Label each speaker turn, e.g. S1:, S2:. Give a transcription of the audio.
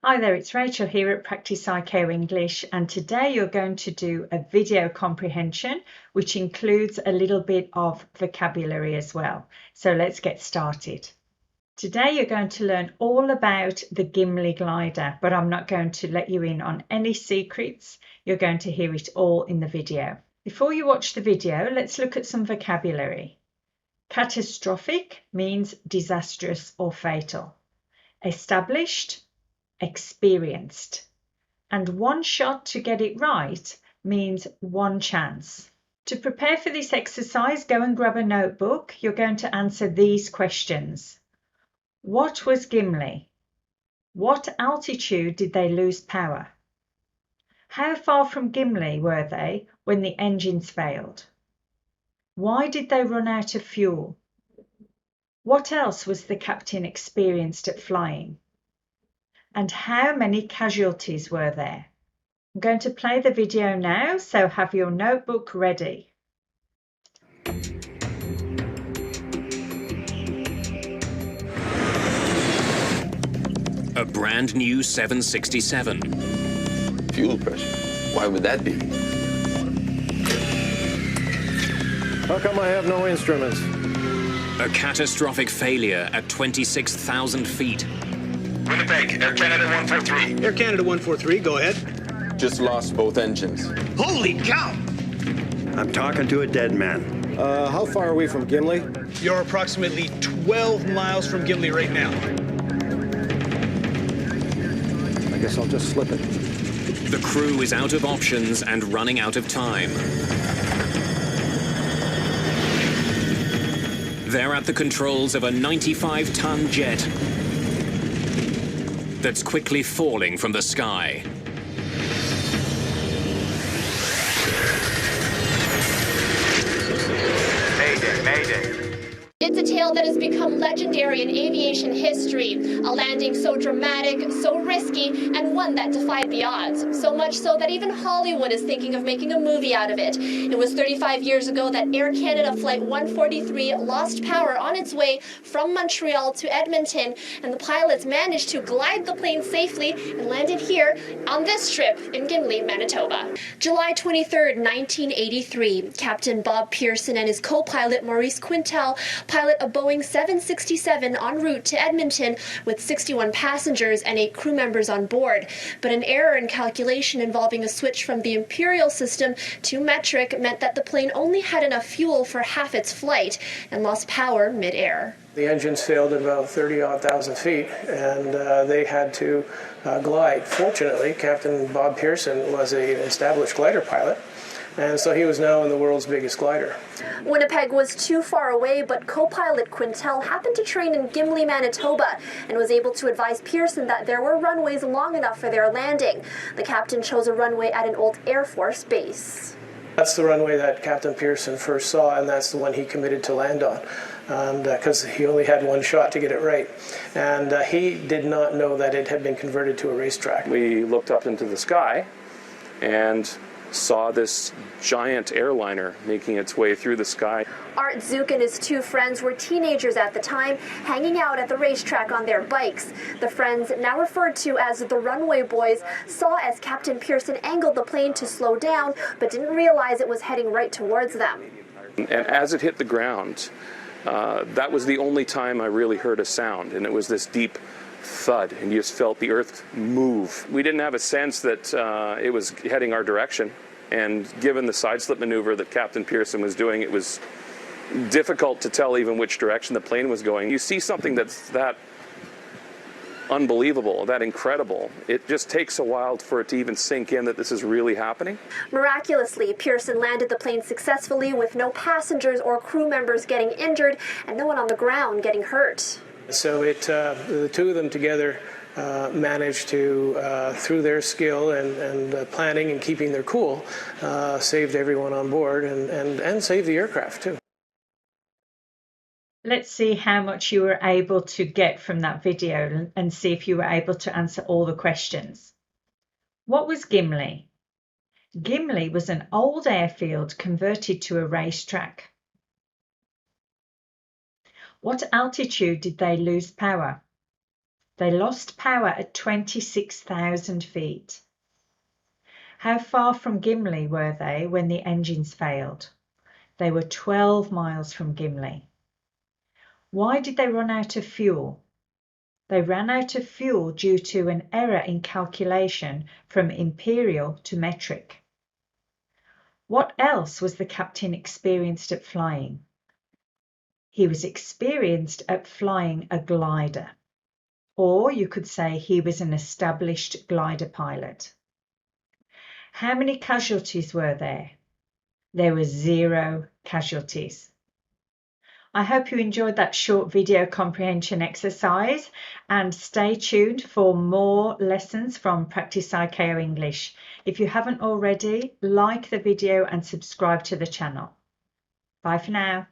S1: Hi there, it's Rachel here at Practice ICAO English, and today you're going to do a video comprehension which includes a little bit of vocabulary as well. So let's get started. Today you're going to learn all about the Gimli glider, but I'm not going to let you in on any secrets. You're going to hear it all in the video. Before you watch the video, let's look at some vocabulary. Catastrophic means disastrous or fatal. Established, experienced, and one shot to get it right means one chance. To prepare for this exercise, go and grab a notebook. You're going to answer these questions. What was Gimli? What altitude did they lose power? How far from Gimli were they when the engines failed? Why did they run out of fuel? What else was the captain experienced at flying? And how many casualties were there? I'm going to play the video now, so have your notebook ready.
S2: A brand new 767.
S3: Fuel pressure? Why would that be?
S4: How come I have no instruments?
S2: A catastrophic failure at 26,000 feet.
S5: Winnipeg, Air Canada 143.
S6: Air Canada 143, go ahead.
S3: Just lost both engines.
S5: Holy cow!
S7: I'm talking to a dead man.
S4: How far are we from Gimli?
S6: You're approximately 12 miles from Gimli right now.
S4: I guess I'll just slip it.
S2: The crew is out of options and running out of time. They're at the controls of a 95-ton jet that's quickly falling from the sky.
S5: Mayday, mayday.
S8: It's a tale that has become legendary in aviation history. A landing so dramatic, so risky, and one that defied the odds. So much so that even Hollywood is thinking of making a movie out of it. It was 35 years ago that Air Canada Flight 143 lost power on its way from Montreal to Edmonton, and the pilots managed to glide the plane safely and landed here on this trip in Gimli, Manitoba. July 23rd, 1983, Captain Bob Pearson and his co-pilot Maurice Quintal pilot a Boeing 767 en route to Edmonton with 61 passengers and 8 crew members on board. But an error in calculation involving a switch from the imperial system to metric meant that the plane only had enough fuel for half its flight and lost power mid-air.
S9: The engines failed at about 30,000 feet, and they had to glide. Fortunately, Captain Bob Pearson was an established glider pilot, and so he was now in the world's biggest glider.
S8: Winnipeg was too far away, but co-pilot Quintal happened to train in Gimli, Manitoba, and was able to advise Pearson that there were runways long enough for their landing. The captain chose a runway at an old Air Force base.
S9: That's the runway that Captain Pearson first saw, and that's the one he committed to land on, because he only had one shot to get it right. And he did not know that it had been converted to a racetrack.
S10: We looked up into the sky and saw this giant airliner making its way through the sky.
S8: Art Zook and his 2 friends were teenagers at the time, hanging out at the racetrack on their bikes. The friends, now referred to as the Runway Boys, saw as Captain Pearson angled the plane to slow down, but didn't realize it was heading right towards them.
S10: And as it hit the ground, that was the only time I really heard a sound, and it was this deep thud, and you just felt the earth move. We didn't have a sense that it was heading our direction, and given the side slip maneuver that Captain Pearson was doing, it was difficult to tell even which direction the plane was going. You see something that's that unbelievable, that incredible, it just takes a while for it to even sink in that this is really happening.
S8: Miraculously, Pearson landed the plane successfully with no passengers or crew members getting injured and no one on the ground getting hurt.
S9: So the 2 of them together managed to, through their skill and planning and keeping their cool, saved everyone on board and saved the aircraft too.
S1: Let's see how much you were able to get from that video and see if you were able to answer all the questions. What was Gimli? Gimli was an old airfield converted to a racetrack. What altitude did they lose power? They lost power at 26,000 feet. How far from Gimli were they when the engines failed? They were 12 miles from Gimli. Why did they run out of fuel? They ran out of fuel due to an error in calculation from imperial to metric. What else was the captain experienced at flying? He was experienced at flying a glider. Or you could say he was an established glider pilot. How many casualties were there? There were 0 casualties. I hope you enjoyed that short video comprehension exercise, and stay tuned for more lessons from Practice ICAO English. If you haven't already, like the video and subscribe to the channel. Bye for now.